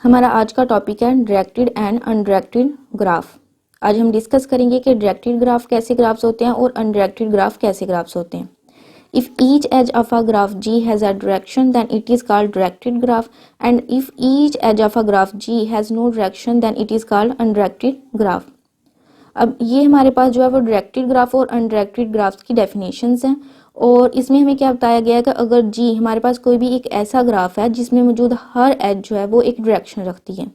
हमारा आज का टॉपिक है डायरेक्टेड एंड अनडायरेक्टेड ग्राफ। आज हम डिस्कस करेंगे कि डायरेक्टेड ग्राफ कैसे ग्राफ्स होते हैं और अनडायरेक्टेड ग्राफ कैसे ग्राफ्स होते हैं। If each edge of a graph G has a direction then it is called directed graph and if each edge of a graph G has no direction then it is called undirected graph. अब ये हमारे पास जो है वो directed graph और undirected graphs की definitions हैं और इसमें हमें क्या बताया गया है कि अगर जी हमारे पास कोई भी एक ऐसा ग्राफ है जिसमें मौजूद हर एज जो है वो एक डायरेक्शन रखती है,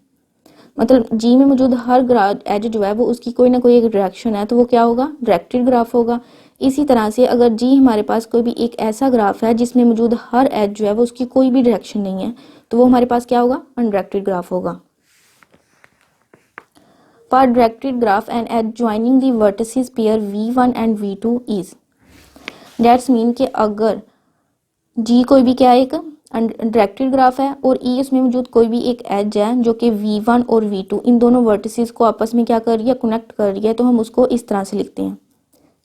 मतलब जी में मौजूद हर एज जो है वो उसकी कोई ना कोई एक डायरेक्शन है, तो वो क्या होगा, डायरेक्टेड ग्राफ होगा। इसी तरह से अगर जी हमारे पास कोई भी एक ऐसा ग्राफ है जिसमें मौजूद हर एज जो है वो उसकी कोई भी डायरेक्शन नहीं है, तो वो हमारे पास क्या होगा, अनडायरेक्टेड ग्राफ होगा। For directed graph and edge joining the vertices pair v1 and v2 is, that's mean कि अगर g कोई भी क्या है, एक डायरेक्टेड ग्राफ है और e उसमें मौजूद कोई भी एक एज है जो कि v1 और v2 इन दोनों वर्टिसेस को आपस में क्या कर रही है, कनेक्ट कर रही है, तो हम उसको इस तरह से लिखते हैं।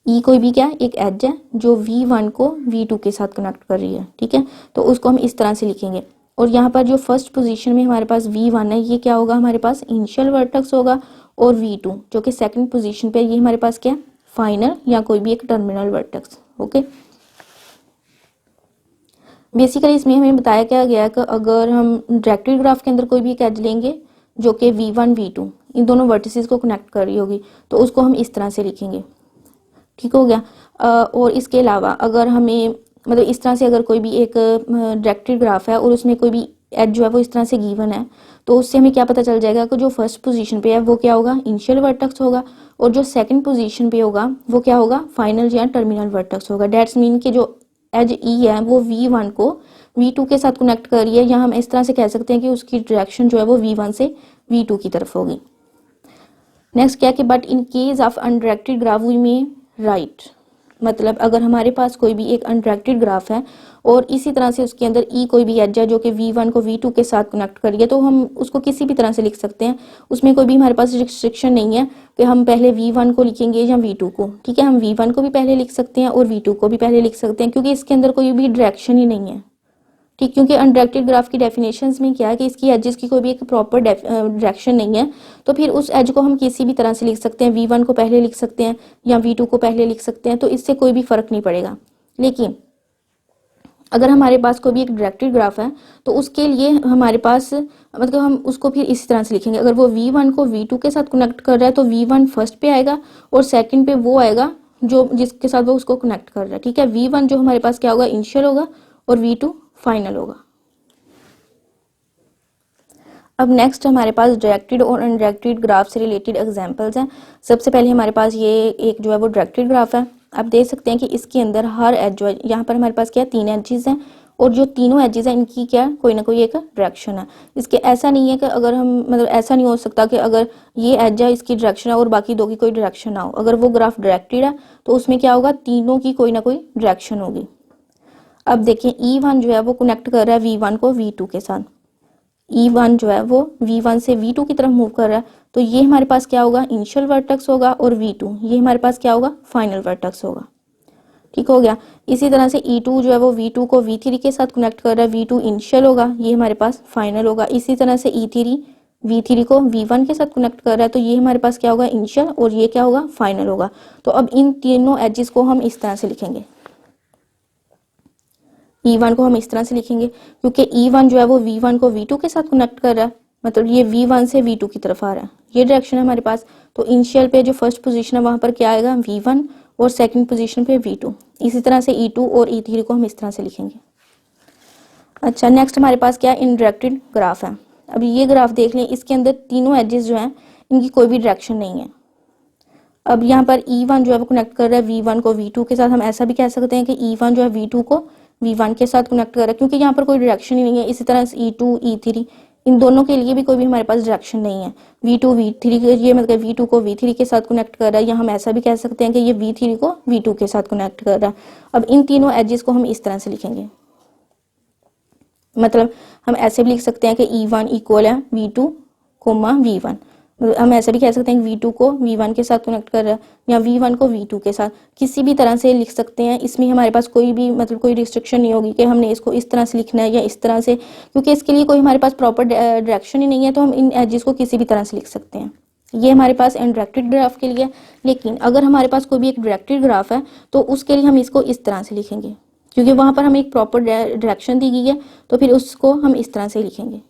e कोई भी क्या है, एक एज है जो v1 को v2 के साथ कनेक्ट कर रही है, ठीक है, तो उसको हम इस तरह से लिखेंगे। और यहाँ पर जो फर्स्ट पोजीशन में हमारे पास v1 है, ये क्या होगा, हमारे पास इनिशियल वर्टेक्स होगा, और v2 जो कि सेकंड पोजीशन पे, ये हमारे पास क्या है, फाइनल या कोई भी एक टर्मिनल वर्टेक्स। ओके, बेसिकली इसमें हमें बताया क्या गया कि अगर हम डायरेक्टेड ग्राफ के अंदर कोई भी एक एज लेंगे जो कि v1 v2 इन दोनों वर्टिसेस को कनेक्ट कर रही होगी, तो उसको हम इस तरह से लिखेंगे, ठीक हो गया। और इसके अलावा अगर हमें मतलब इस तरह से अगर कोई भी एक डायरेक्टेड ग्राफ है और उसमें कोई भी एज जो है वो इस तरह से गिवन है, तो उससे हमें क्या पता चल जाएगा कि जो फर्स्ट पोजीशन पे है वो क्या होगा, इनिशियल वर्टेक्स होगा, और जो सेकंड पोजीशन पे होगा वो क्या होगा, फाइनल या टर्मिनल वर्टेक्स होगा। डेट्स मीन कि जो एज ई है वो v1 को v2 के साथ कनेक्ट कर रही है, या हम इस तरह से कह सकते हैं कि उसकी डायरेक्शन जो है वो v1 से v2 की तरफ होगी। नेक्स्ट क्या कि but in case of undirected graph वी में राइट, मतलब अगर हमारे पास कोई भी एक अनडायरेक्टेड ग्राफ है और इसी तरह से उसके अंदर ई कोई भी एज है जो कि v1 को v2 के साथ कनेक्ट करिए, तो हम उसको किसी भी तरह से लिख सकते हैं, उसमें कोई भी हमारे पास रिस्ट्रिक्शन नहीं है कि हम पहले v1 को लिखेंगे या v2 को, ठीक है, हम v1 को भी पहले लिख सकते हैं और v2 को भी पहले लिख सकते हैं, क्योंकि इसके अंदर कोई भी डायरेक्शन ही नहीं है, ठीक, क्योंकि अनडायरेक्टेड ग्राफ की डेफिनेशंस में क्या है कि इसकी एजेस की कोई भी एक प्रॉपर डायरेक्शन नहीं है, तो फिर उस एज को हम किसी भी तरह से लिख सकते हैं, v1 को पहले लिख सकते हैं या v2 को पहले लिख सकते हैं, तो इससे कोई भी फर्क नहीं पड़ेगा। लेकिन अगर हमारे पास कोई भी एक डायरेक्टेड ग्राफ है तो उसके लिए हमारे पास मतलब हम उसको फिर इसी तरह से लिखेंगे, अगर वो v1 को v2 के साथ कनेक्ट कर रहा है तो v1 फर्स्ट पे आएगा और सेकंड पे वो आएगा जो जिसके साथ वो उसको कनेक्ट कर रहा है, ठीक है। v1 जो हमारे पास क्या होगा, इनिशियल होगा, और v2 फाइनल होगा। अब नेक्स्ट हमारे पास डायरेक्टेड और अनडायरेक्टेड ग्राफ से रिलेटेड एग्जांपल्स हैं। सबसे पहले हमारे पास ये एक जो है वो डायरेक्टेड ग्राफ है। आप देख सकते हैं कि इसके अंदर हर एज जो है, यहाँ पर हमारे पास क्या है, 3 एजेस हैं, और जो तीनों एजेस हैं इनकी क्या कोई ना कोई एक डायरेक्शन है। इसके ऐसा नहीं है कि अगर हम मतलब ऐसा नहीं हो सकता कि अगर ये एज है इसकी डायरेक्शन है और बाकी दो की कोई डायरेक्शन ना हो। अगर वो ग्राफ डायरेक्टेड है तो उसमें क्या होगा, तीनों की कोई ना कोई डायरेक्शन होगी। अब देखिए E1 जो है वो कनेक्ट कर रहा है V1 को V2 के साथ, E1 जो है वो V1 से V2 की तरफ मूव कर रहा है, तो ये हमारे पास क्या होगा, इनिशियल वर्टेक्स होगा, और V2 ये हमारे पास क्या होगा, फाइनल वर्टेक्स होगा, ठीक हो गया। इसी तरह से E2 जो है वो V2 को V3 के साथ कनेक्ट कर रहा है, V2 इनिशियल होगा, ये हमारे पास फाइनल होगा। इसी तरह से E3 V3 को V1 के साथ कनेक्ट कर रहा है, तो ये हमारे पास क्या होगा, इनिशियल, और ये क्या होगा, फाइनल होगा। तो अब इन तीनों एजेस को हम इस तरह से लिखेंगे, E1 को हम इस तरह से लिखेंगे क्योंकि E1 जो है वो V1 को V2 के साथ कनेक्ट कर रहा है, मतलब ये V1 से V2 की तरफ आ रहा है, ये डायरेक्शन है हमारे पास। तो इनिशियल पे जो फर्स्ट पोजीशन है वहां पर क्या आएगा, V1, और सेकंड पोजीशन पे V2। इसी तरह से E2 और E3 को हम इस तरह से लिखेंगे। अच्छा, नेक्स्ट हमारे पास क्या इनडायरेक्टेड ग्राफ है। अब ये ग्राफ देख लें, इसके अंदर तीनों एजेस जो हैं इनकी कोई भी डायरेक्शन नहीं है। अब यहाँ पर E1 जो है वो कनेक्ट कर रहा है V1 को V2 के साथ, हम ऐसा भी कह सकते हैं कि E1 जो है V2 को V1 के साथ कनेक्ट कर रहा है, क्योंकि यहाँ पर कोई डायरेक्शन ही नहीं है। इसी तरह से E2 E3 इन दोनों के लिए भी कोई भी हमारे पास डायरेक्शन नहीं है। V2 V3 ये मतलब V2 को V3 के साथ कनेक्ट कर रहा है, या हम ऐसा भी कह सकते हैं कि ये V3 को V2 के साथ कनेक्ट कर रहा है। अब इन तीनों एजेस को हम इस तरह से लिखेंगे, मतलब हम ऐसे भी लिख सकते हैं कि E1 इक्वल है V2 V1, हम ऐसा भी कह सकते हैं V2 को V1 के साथ कनेक्ट कर रहा है या V1 को V2 के साथ, किसी भी तरह से लिख सकते हैं। इसमें हमारे पास कोई भी मतलब कोई रिस्ट्रिक्शन नहीं होगी कि हमने इसको इस तरह से लिखना है या इस तरह से, क्योंकि इसके लिए कोई हमारे पास प्रॉपर डायरेक्शन ही नहीं है, तो हम इन एजेस को किसी भी तरह से लिख सकते हैं। ये हमारे पास अनडायरेक्टेड ग्राफ के लिए। लेकिन अगर हमारे पास कोई भी एक डायरेक्टेड ग्राफ है तो उसके लिए हम इसको इस तरह से लिखेंगे, क्योंकि वहाँ पर हमें एक प्रॉपर डायरेक्शन दी गई है, तो फिर उसको हम इस तरह से लिखेंगे।